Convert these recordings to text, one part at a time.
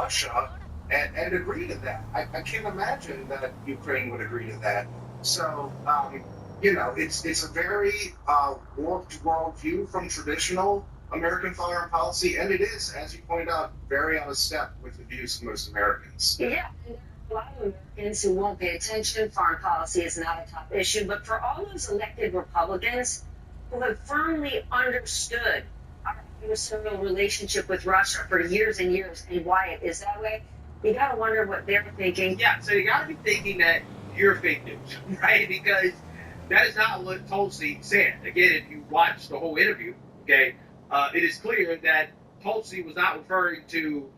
Russia and agree to that. I can't imagine that Ukraine would agree to that. So, it's a very warped worldview from traditional American foreign policy, and it is, as you pointed out, very out of step with the views of most Americans. Yeah, and there are a lot of Americans who won't pay attention. Foreign policy is not a top issue. But for all those elected Republicans who have firmly understood our adversarial relationship with Russia for years and years and why it is that way, you got to wonder what they're thinking. Yeah, so you got to be thinking that you're fake news, right? Because that is not what Tulsi said. Again, if you watch the whole interview, okay, it is clear that Tulsi was not referring to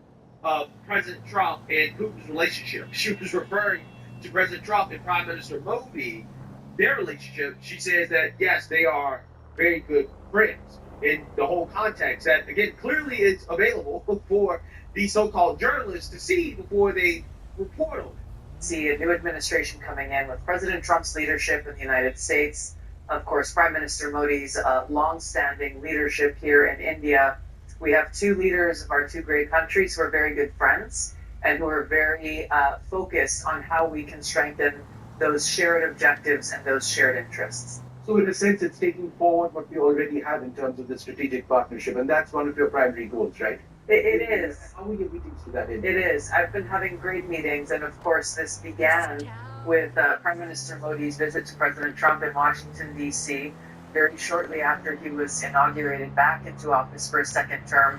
President Trump and Putin's relationship. She was referring to President Trump and Prime Minister Modi, their relationship. She says that, yes, they are very good friends in the whole context that, again, clearly is available for these so-called journalists to see before they report on it. See a new administration coming in with President Trump's leadership in the United States, of course, Prime Minister Modi's long-standing leadership here in India. We have two leaders of our two great countries who are very good friends and who are very focused on how we can strengthen those shared objectives and those shared interests. So in a sense, it's taking forward what we already have in terms of the strategic partnership, and that's one of your primary goals, right? It is. How are your meetings to that end? It is. I've been having great meetings, and of course, this began with Prime Minister Modi's visit to President Trump in Washington, D.C., very shortly after he was inaugurated back into office for a second term,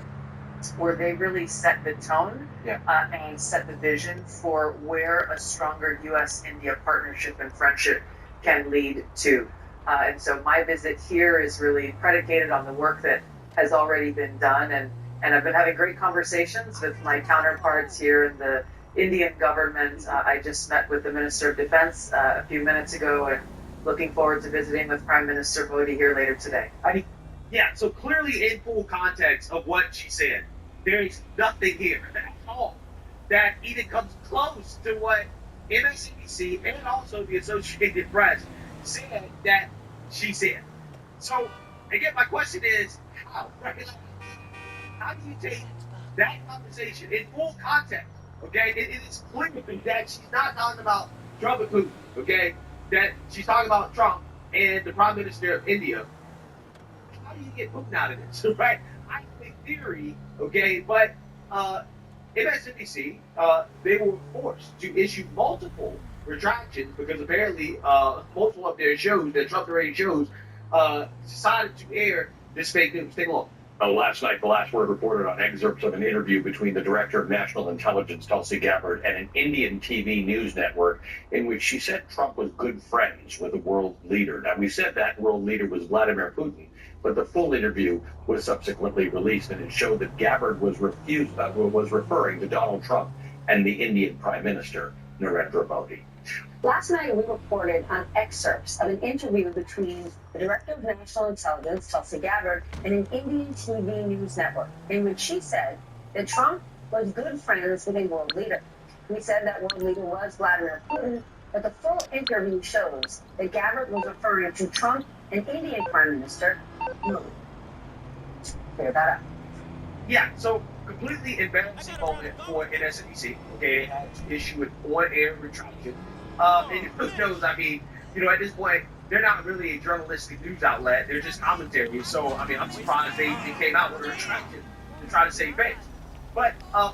where they really set the tone and set the vision for where a stronger U.S.-India partnership and friendship can lead to. And so my visit here is really predicated on the work that has already been done, and I've been having great conversations with my counterparts here in the Indian government. I just met with the Minister of Defense a few minutes ago, and looking forward to visiting with Prime Minister Modi here later today. Yeah, so clearly in full context of what she said, there is nothing here at all that even comes close to what MSNBC and also the Associated Press said that she said. So, again, my question is, how do you take that conversation in full context? Okay, it is clear that she's not talking about Trump and Putin. Okay, that she's talking about Trump and the Prime Minister of India. How do you get Putin out of this? Right? I think theory. Okay, but MSNBC they were forced to issue multiple retractions because apparently multiple of their shows, their Trump-related shows, decided to air this fake news. Take a look. Last night, The Last Word reported on excerpts of an interview between the Director of National Intelligence, Tulsi Gabbard, and an Indian TV news network in which she said Trump was good friends with a world leader. Now, we said that world leader was Vladimir Putin, but the full interview was subsequently released, and it showed that Gabbard was referring to Donald Trump and the Indian Prime Minister, Narendra Modi. Last night, we reported on excerpts of an interview between the Director of National Intelligence, Tulsi Gabbard, and an Indian TV news network, in which she said that Trump was good friends with a world leader. We said that world leader was Vladimir Putin, but the full interview shows that Gabbard was referring to Trump and Indian Prime Minister Modi. Clear that up. Yeah, so completely embarrassing moment for MSNBC. Okay, they had to issue an on-air retraction. And who knows, I mean, at this point, they're not really a journalistic news outlet. They're just commentary. So, I mean, I'm surprised they came out with a retraction to try to save face. But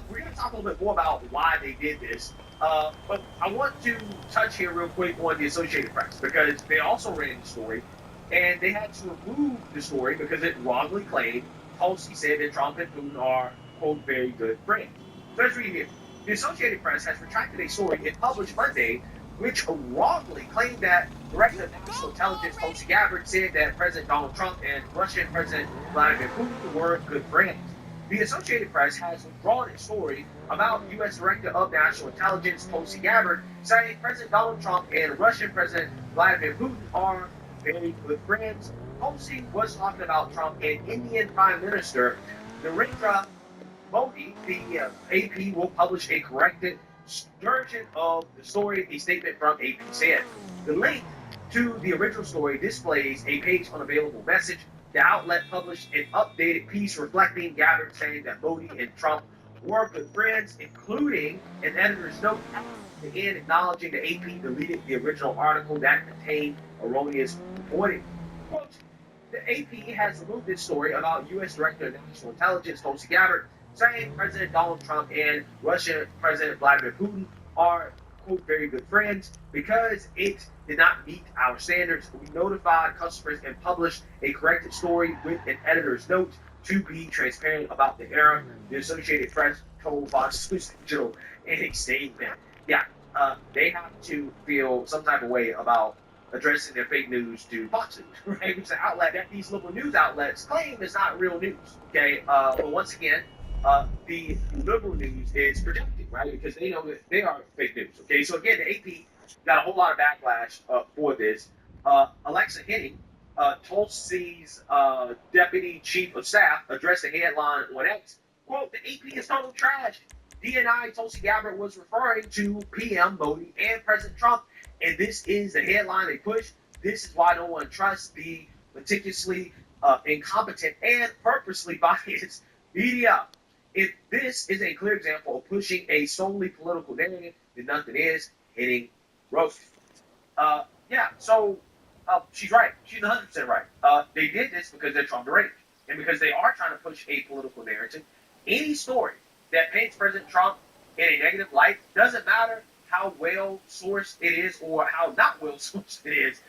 we're going to talk a little bit more about why they did this. But I want to touch here real quick on the Associated Press because they also ran the story. And they had to remove the story because it wrongly claimed Tulsi said that Trump and Putin are, quote, very good friends. So let's read here. The Associated Press has retracted a story it published Monday which wrongly claimed that Director of National Intelligence Tulsi Gabbard said that President Donald Trump and Russian President Vladimir Putin were good friends. The Associated Press has withdrawn its story about U.S. Director of National Intelligence Tulsi Gabbard saying President Donald Trump and Russian President Vladimir Putin are very good friends. Tulsi was talking about Trump and Indian Prime Minister Narendra Modi. The AP will publish a corrected version of the story, a statement from AP said. The link to the original story displays a page unavailable message. The outlet published an updated piece reflecting Gabbard saying that Modi and Trump were good friends, including an editor's note at the end acknowledging the AP deleted the original article that contained erroneous reporting. Quote, the AP has removed this story about U.S. Director of National Intelligence Tulsi Gabbard saying President Donald Trump and Russian President Vladimir Putin are, quote, very good friends because it did not meet our standards. We notified customers and published a corrected story with an editor's note to be transparent about the error. The Associated Press told Fox News Digital in a statement. Yeah, they have to feel some type of way about addressing their fake news to Fox News, right? Which is an outlet that these local news outlets claim is not real news, okay? But once again, the liberal news is projecting, right? Because they know that they are fake news, okay? So again, the AP got a whole lot of backlash for this. Alexa Henning, Tulsi's deputy chief of staff, addressed the headline on X. Quote, the AP is total trash. DNI Tulsi Gabbard was referring to PM Modi and President Trump, and this is the headline they push. This is why no one trusts the meticulously incompetent and purposely biased media. If this is a clear example of pushing a solely political narrative, then nothing is. Hitting roast. So she's right. She's 100% right. They did this because they're Trump deranged, and because they are trying to push a political narrative. Any story that paints President Trump in a negative light, doesn't matter how well sourced it is or how not well sourced it is,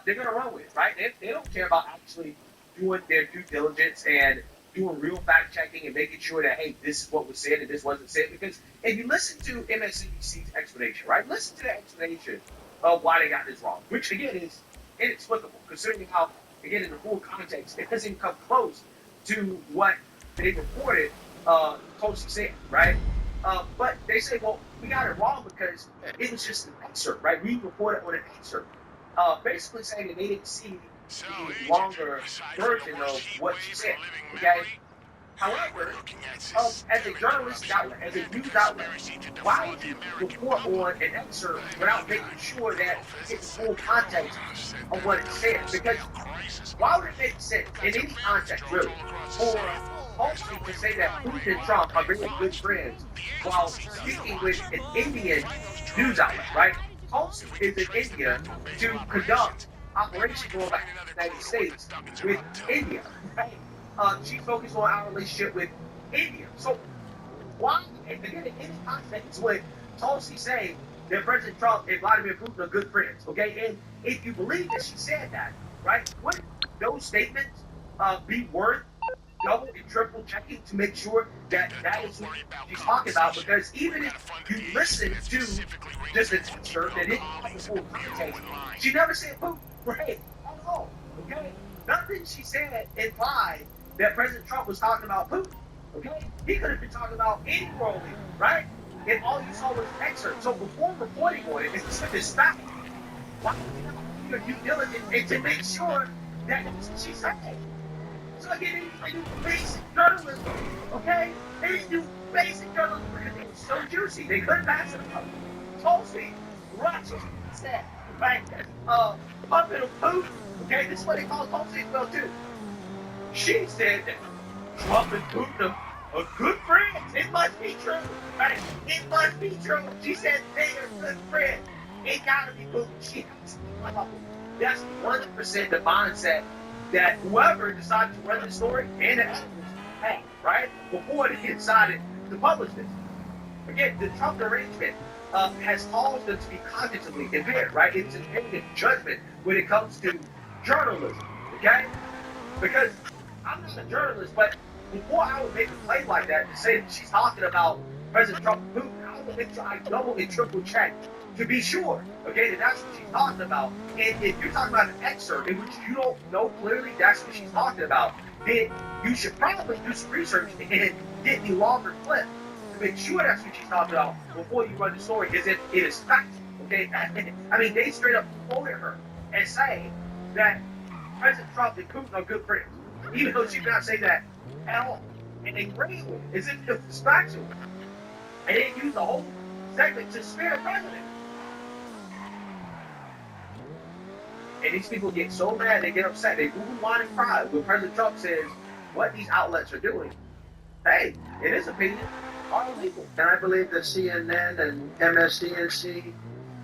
they're going to run with it, right? They don't care about actually doing their due diligence and doing real fact checking and making sure that, hey, this is what was said and this wasn't said. Because if you listen to MSNBC's explanation, right, listen to the explanation of why they got this wrong, which again is inexplicable, considering how, again, in the full context, it doesn't come close to what they reported Tulsi said, right? But they say, well, we got it wrong because it was just an excerpt, right? We reported on an excerpt, basically saying that they didn't see the longer version of what she said, okay? However, as a journalistic outlet, as a news outlet, why would you report on an excerpt without making sure that it's full context of what it says? Because why would it make sense in any context, really, for Tulsi to say that Putin and Trump are very good friends while speaking with an Indian news outlet, right? Tulsi is in India to conduct operations going back to the United States with India, right? She's focused on our relationship with India. So why, again, in any context, when Tulsi saying that President Trump and Vladimir Putin are good friends, okay? And if you believe that she said that, right, wouldn't those statements be worth double and triple checking to make sure that that is what she's talking about? Because even if you listen to just an excerpt that didn't have the full context, she never said Putin, right? At all, okay? Nothing she said implied that President Trump was talking about Putin, okay? He could have been talking about any world leader, right? And all you saw was an excerpt. So before reporting on it, it's such a fact. Why do you do due diligence and to make sure that that's what she said? So again, they do basic journalism, okay? They do basic journalism because it was so juicy. They couldn't pass it up. Tulsi, Russia, said, right? Puppet of Putin, okay? This is what they call Tulsi as well, too. She said that Trump and Putin are good friends. It must be true, right? It must be true. She said they are good friends. It gotta be Putin. She has to be Putin. That's 100% the mindset that whoever decided to run the story and the editors had, right? Before they decided to publish this. Again, the Trump arrangement has caused them to be cognitively impaired, right? It's impaired judgment when it comes to journalism, okay? Because I'm not a journalist, but before I would make a claim like that to say that she's talking about President Trump and Putin, I would make sure I double and triple check to be sure, okay, that that's what she's talking about. And if you're talking about an excerpt in which you don't know clearly that's what she's talking about, then you should probably do some research and get the longer clip to make sure that's what she's talking about before you run the story, as if it is fact, okay? I mean, they straight up quoted her and say that President Trump and Putin are good friends, even though she did not say that at all. And they ran with it as if it was factual. And they used the whole segment to smear the president. And these people get so mad, they get upset, they boo, whine, and cry when President Trump says what these outlets are doing. Hey, in his opinion, are illegal. And I believe that CNN and MSDNC,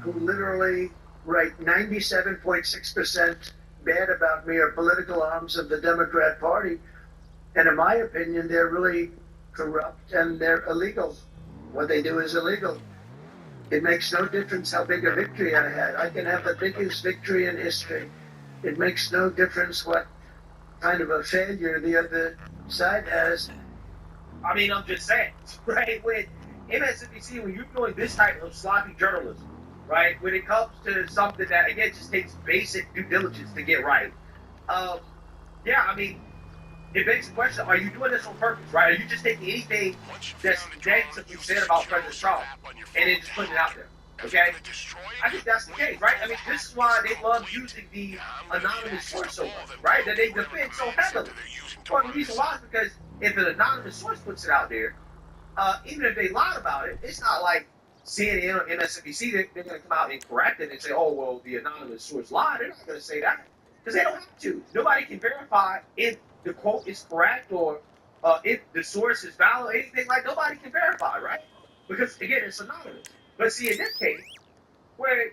who literally write 97.6% bad about me, are political arms of the Democrat Party. And in my opinion, they're really corrupt and they're illegal. What they do is illegal. It makes no difference how big a victory I had. I can have the biggest victory in history. It makes no difference what kind of a failure the other side has. I mean, I'm just saying, right? When MSNBC, when you're doing this type of sloppy journalism, right? When it comes to something that, again, just takes basic due diligence to get right. Yeah, I mean, it begs the question, are you doing this on purpose, right? Are you just taking anything that's negatively said about President Trump and then just putting it out there, okay? I think that's the case, right? I mean, this is why they love using the anonymous source so much, right? That they defend so heavily. Well, the reason why is because if an anonymous source puts it out there, even if they lied about it, it's not like CNN or MSNBC, they're going to come out and correct it and say, oh, well, the anonymous source lied. They're not going to say that because they don't have to. Nobody can verify if the quote is correct or if the source is valid, anything like nobody can verify, right? Because, again, it's anonymous. But see, in this case, where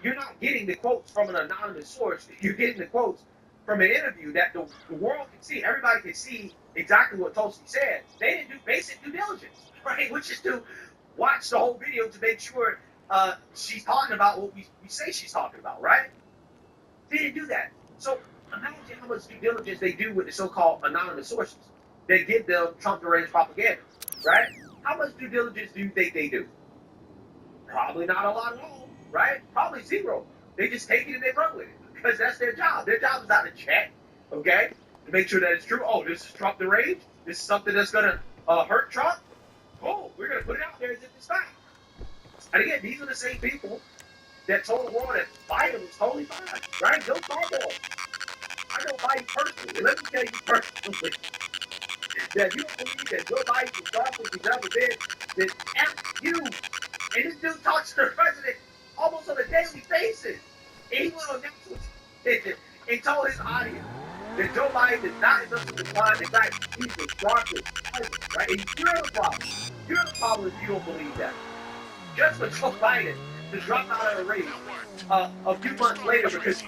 you're not getting the quotes from an anonymous source, you're getting the quotes from an interview that the world can see, everybody can see exactly what Tulsi said. They didn't do basic due diligence, right? Which is to watch the whole video to make sure she's talking about what we say she's talking about, right? They didn't do that. So imagine how much due diligence they do with the so-called anonymous sources. They give them Trump-deranged propaganda, right? How much due diligence do you think they do? Probably not a lot at all, right? Probably zero. They just take it and they run with it because that's their job. Their job is not to check, okay, to make sure that it's true. Oh, this is Trump-deranged. This is something that's going to hurt Trump. Oh, we're going to put it out there as if it's fact. And again, these are the same people that told the world that Biden was totally fine, right? No problem. I know Biden personally. Let me tell you personally that if you don't believe that Joe Biden is sharpest he's ever been, then F you. And this dude talks to the president almost on a daily basis. And he went on national television and told his audience that Joe Biden is not enough to decline. In fact, he's the sharpest president, right? And you're the problem. You're the problem if you don't believe that. Just for Joe Biden to drop out of the race a few months later because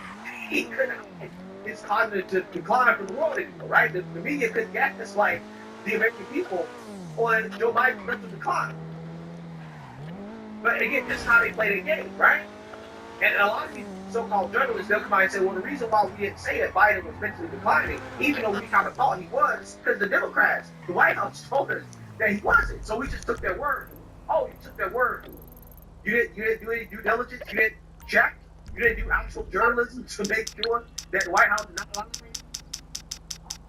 he couldn't his cognitive decline from the world anymore, right? The media couldn't get this like the American people on Joe Biden's mental decline. But again, this is how they play the game, right? And a lot of these so-called journalists, they'll come out and say, well, the reason why we didn't say that Biden was mentally declining, even though we kind of thought he was, because the Democrats, the White House told us that he wasn't. So we just took their word. Oh, you took their word. You didn't do any due diligence. You didn't check. You didn't do actual journalism to make sure that the White House is not lying.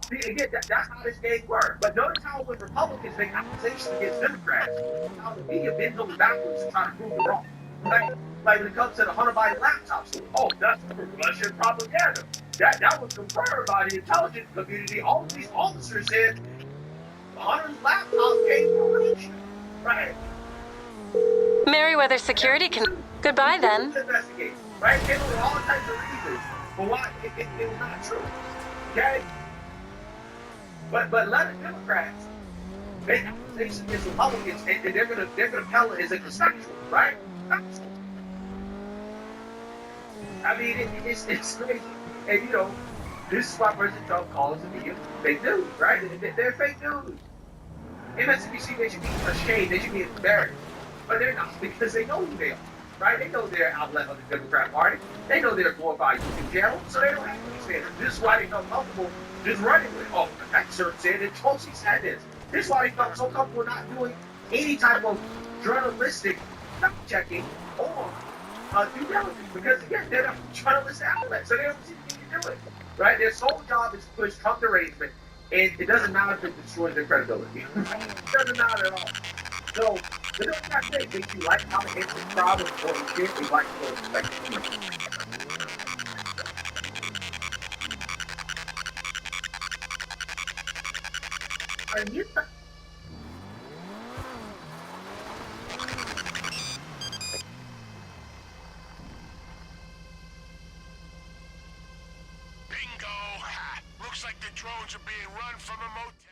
See, again, that's how this game works. But notice how when Republicans make accusations against Democrats, how the media bends over backwards to try to prove them wrong. Right? Like when it comes to the Hunter Biden laptop story. Oh, that's Russian propaganda. That was confirmed by the intelligence community. All of these officers said Hunter's laptop came from Russia. Right? Merriweather Security can... Goodbye, then. Investigate, right? Came up with all types of reasons for why it was not true. Okay? But let the Democrats make accusations against Republicans, and they're gonna tell it as a conceptual, right? I mean, it's crazy. And you know, this is why President Trump calls the media fake news, right? They're fake news. MSNBC, they should be ashamed, they should be embarrassed. But they're not, because they know who they are, right? They know they're an outlet of the Democrat Party. They know they're glorified YouTube channel, so they don't have to be standards. This is why they felt comfortable just running with it. Oh, the excerpt said that Tulsi said this. This is why they felt so comfortable not doing any type of journalistic fact-checking or due diligence. Because, again, they're not journalistic outlets, so they don't see the need to do it, right? Their sole job is to push Trump derangement, and it doesn't matter if it destroys their credibility. It doesn't matter at all. So, the Democrat thing, if you like how they answer problems or shit, you like to expect it. Are you... Bingo! Looks like the drones are being run from a motel.